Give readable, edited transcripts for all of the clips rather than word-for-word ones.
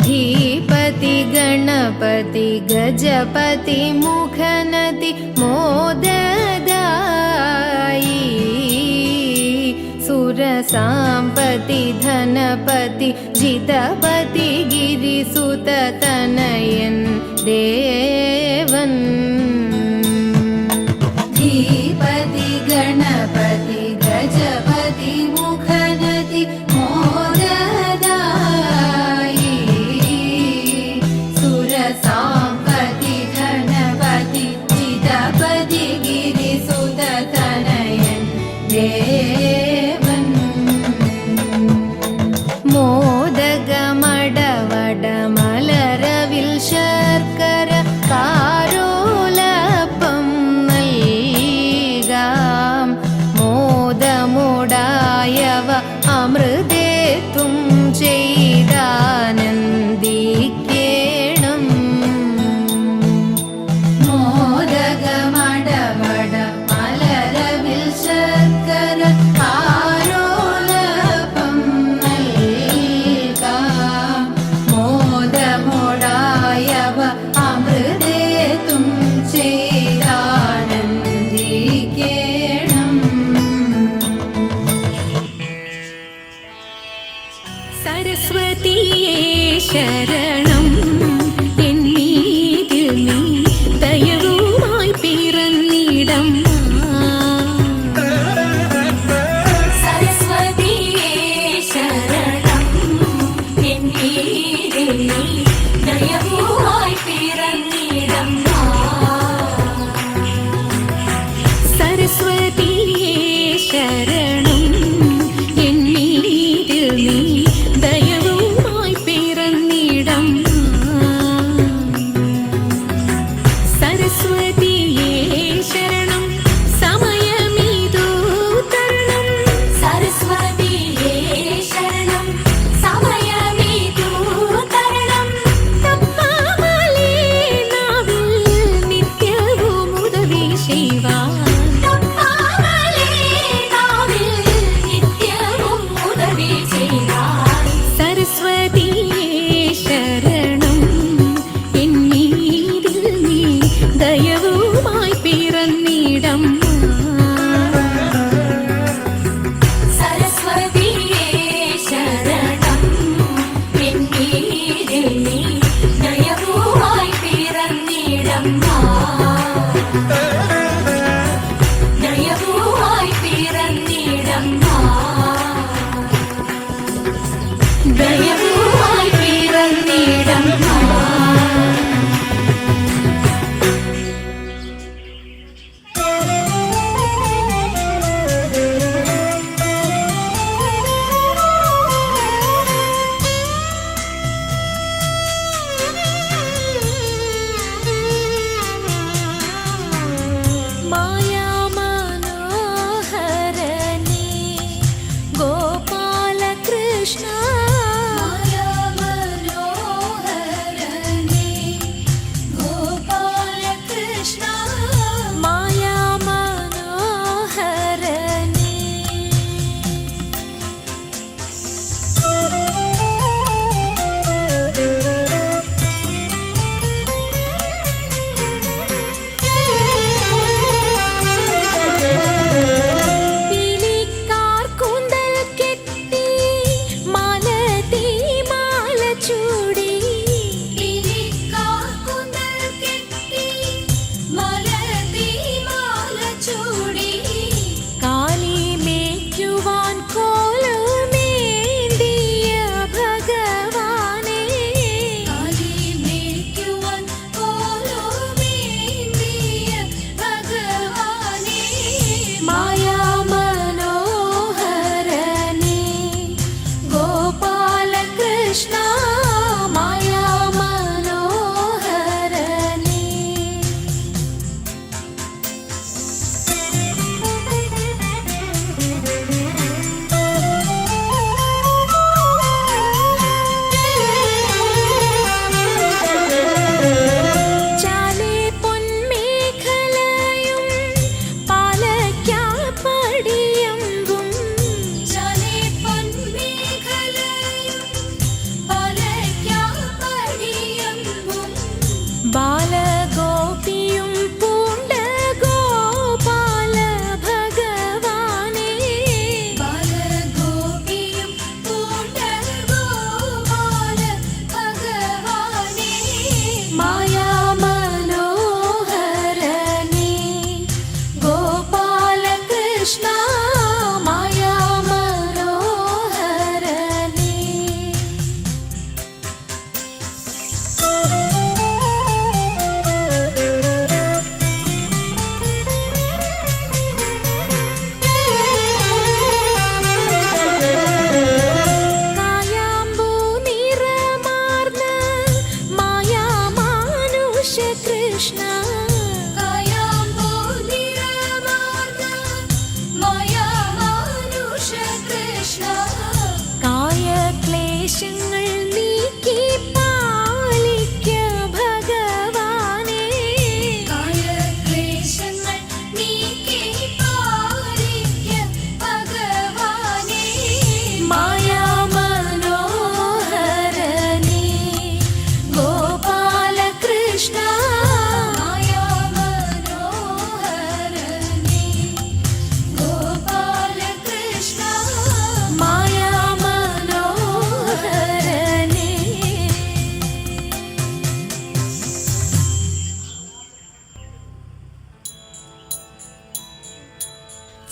धीपति गणपति गजपति मुखनति मोददायी सुरसाम्पति धनपति जितपति गिरिसुततनयन् देवन् धीपति गणपति गजपति मुखनति मोददायी सुरसाम्पति धनपति जितपति गिरिसुततनयन् देवन् मोदगमडवड मलरविल शर्कर कारोलപ്പം നൽകാം മോദമുടായവ അമൃതേത്തും ചെയ്താനന്ദിക്കേണം മോദഗമടവട മലരവിൽ ശർക്കര കാരോലപ്പം നൽകാം മോദമുടായവ അമൃതേത്തും ചെയ്താനന്ദിക്കേണം സരസ്വതിയേ ശരണം എന്നീതിൽ നീ ദയവുമായി പിറന്നിടം സരസ്വതിയേ ശരണം എന്നീതിൽ നീ ദയവുമായി പിറന്നിടം സരസ്വതിയേ ശരണം എന്നീതിൽ നീ ദയവുമായി പിറന്നിടം സരസ്വതിയേ ശരണം സമയമിതു തരണം സരസ്വതിയേ ശരണം സമയമിതു തരണം തപ്പാമലേ നാവിൽ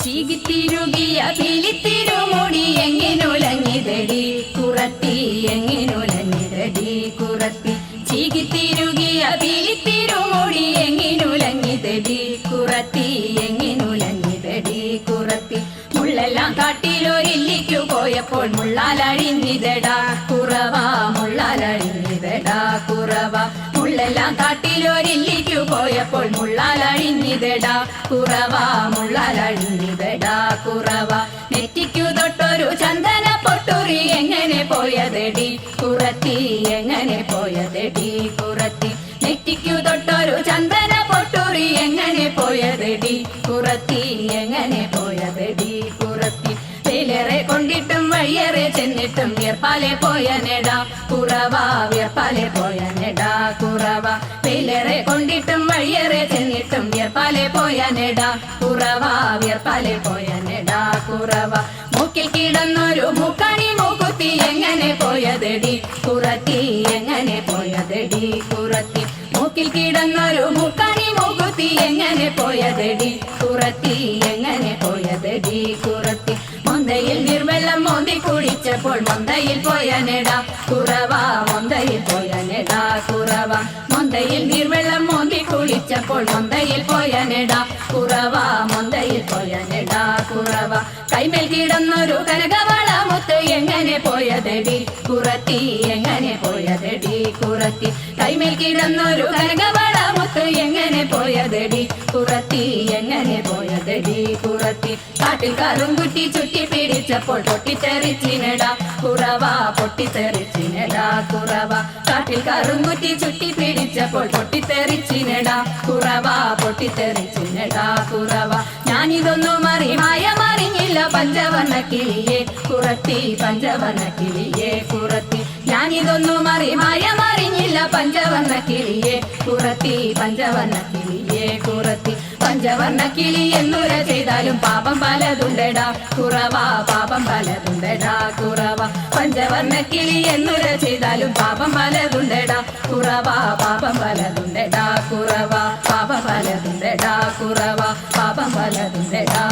ചീകിത്തിരുകിയ പിലിത്തിരുമുടി എങ്ങിനുലഞ്ഞിതടി കുറത്തി എങ്ങിനുലഞ്ഞിതടി കുറത്തി ചീകിത്തിരുകിയ പിലിത്തിരുമുടി എങ്ങിനുലഞ്ഞിതടി കുറത്തി എങ്ങിനുലഞ്ഞിതടി കുറത്തി മുള്ളെല്ലാം കാട്ടിലൊരില്ലിക്കു പോയപ്പോൾ മുള്ളാലഴിഞ്ഞിതടാ കുറവ മുള്ളാലഴിഞ്ഞിതടാ കുറവ മുള്ളെല്ലാം കാട്ടിലൊരില്ലിക്കു പോയപ്പോൾ മുള്ളാലഴിഞ്ഞിതടാ കുറവ മുള്ളാലഴിഞ്ഞിതടാ കുറവ നെറ്റിക്കു തൊട്ടൊരു ചന്ദന പൊട്ടുറി എങ്ങനെ പോയതെടി കുറത്തി എങ്ങനെ പോയതെടി കുറത്തി നെറ്റിക്കു തൊട്ടൊരു ചന്ദന പൊട്ടുറി എങ്ങനെ പോയതെടി കുറത്തി എങ്ങനെ പോയതെടി കുറത്തി വെയിലേറെ കൊണ്ടിട്ടും വഴിയേറെ ചെന്നിട്ടും വിയർപ്പാലെ പോയനെടാ കുറവ വിയർപ്പാലെ പോയനെടാ കുറവ വെയിലേറെ കൊണ്ടിട്ടും വഴിയേറെ ചെന്നിട്ടും വിയർപ്പാലെ പോയനെടാ കുറവ വിയർപ്പാലെ പോയനെടാ കുറവ മൂക്കിൽ കിടന്നൊരു മൂക്കണി മൂക്കുത്തി എങ്ങനെ പോയതെടി കുറത്തി എങ്ങനെ പോയതെടി കുറത്തി മൂക്കിൽ കിടന്നൊരു മൂക്കണി മൂക്കുത്തി എങ്ങനെ പോയതെടി കുറത്തി എങ്ങനെ പോയതെടി കുറത്തി മൊന്തയിൽ നിർവെള്ളം മോന്തി കുടിച്ചപ്പോൾ മൊന്തയിൽ പോയനെടാ കുറവ മൊന്തയിൽ പോയനെടാ കുറവ മൊന്തയിൽ നിർവെള്ളം മോന്തി കുളിച്ചപ്പോൾ മൊന്തയിൽ പോയനെടാ കുറവ മൊന്തയിൽ പോയനെടാ കുറവ കൈമേൽ കിടന്നൊരു കനകവള മുത്ത് എങ്ങനെ പോയതെടി കുറത്തി എങ്ങനെ പോയതെടി കുറത്തി കൈമേൽ കിടന്നൊരു കനകവള മുത്ത് എങ്ങനെ പോയതെടി കുറത്തി എങ്ങനെ പോയതെടി കുറത്തി കാട്ടിൽ കറുംകുട്ടി ചുറ്റി പിടിച്ചപ്പോൾ പൊട്ടിത്തെറിച്ചിനെടാ കുറവ പൊട്ടിത്തെറിച്ചിനെടാ കുറവ കാട്ടിൽ കറുംകുട്ടി ചുറ്റി പിടിച്ചപ്പോൾ പൊട്ടിത്തെറിച്ചിനെടാ കുറവ പൊട്ടിത്തെറിച്ചിനെടാ കുറവ ഞാനിതൊന്നും മറിഞ്ഞില്ല പഞ്ചവർണ്ണ കിളിയെ കുറത്തി പഞ്ചവർണ്ണ കിളിയെ കുറത്തി ഞാനിതൊന്നും മറിഞ്ഞില്ല പഞ്ചവർണ്ണ കിളിയെ കുറത്തി പഞ്ചവർണ്ണ കിളിയെ കുറത്തി പഞ്ചവർണ്ണ കിളി എന്നുര ചെയ്താലും പാപം പലതുണ്ടടാ കുറവ പാപം പലതുണ്ടടാ കുറവ പഞ്ചവർണ്ണ കിളി എന്നുര ചെയ്താലും പാപം പലതുണ്ടടാ കുറവ പാപം പലതുണ്ടടാ കുറവ പാപം പലതുണ്ടടാ കുറവ പാപം പലതുണ്ടടാ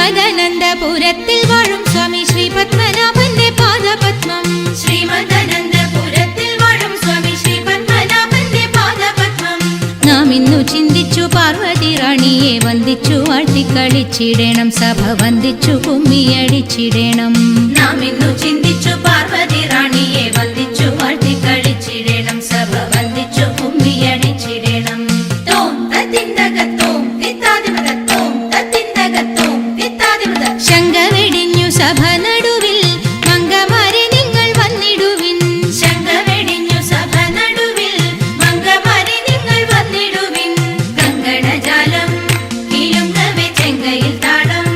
ശ്രീമദനന്തപുരത്തിൽ വാഴും സ്വാമി ശ്രീ പത്മനാഭന്റെ പാദപത്മം ശ്രീമദനന്തപുരത്തിൽ വാഴും സ്വാമി ശ്രീ പത്മനാഭന്റെ പാദപത്മം നാം ഇന്നു ചിന്തിച്ചു പാർവതി റാണിയെ വന്ദിച്ചു വാഴ്ത്തിക്കളിച്ചിടണം സഭ വന്ദിച്ചു കുമ്മിയടിച്ചിടണം നാം ഇന്നു ചിന്തിച്ചു പാർവതി റാണിയെ വന്ദിച്ചു വാഴ്ത്തിക്കളിച്ചിടണം സഭ വന്ദിച്ചു കുമ്മിയടിച്ചിടണം തോം തത്തിന്തകത്തോം തിത്താദിമതത്തോം തത്തിന്തകത്തോം തിത്താദിമത ശങ്ക വെടിഞ്ഞു സഭ നടുവിൽ മംഗമാരെ നിങ്ങൾ വന്നിടുവിൻ ശങ്ക വെടിഞ്ഞു സഭ നടുവിൽ മംഗമാരെ നിങ്ങൾ വന്നിടുവിൻ കങ്കണജാലം കിലുങ്ങവെ ചെങ്കയിൽ താളം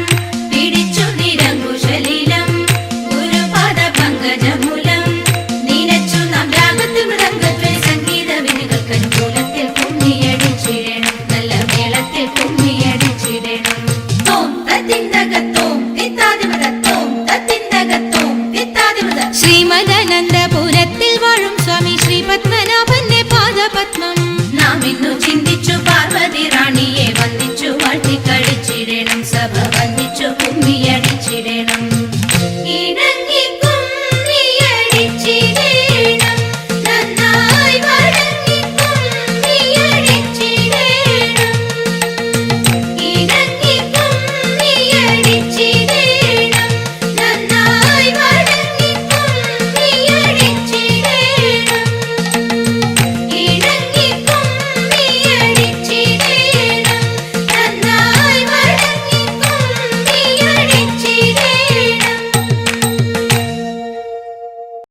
പിടിച്ചു നിരങ്കുശലീലം ഗുരുപാദ പങ്കജമൂലം നീനച്ചു നാം രാഗത്തിൽ മൃദംഗത്തിൽ സംഗീത വിനുകൾ കഞ്ചൂലത്തിൽ കുമ്മിയടിച്ചിടണം നല്ല മേളത്തിൽ കുമ്മിയടിച്ചിടണം തോം തത്തിന്തകത്തോം തിത്താദിമതത്തോം തത്തിന്തകത്തോം തിത്താദിമത ശ്രീമദനന്തപുരത്തിൽ വാഴും സ്വാമി ശ്രീ പത്മനാഭന്റെ പാദപത്മം നാം ഇന്നു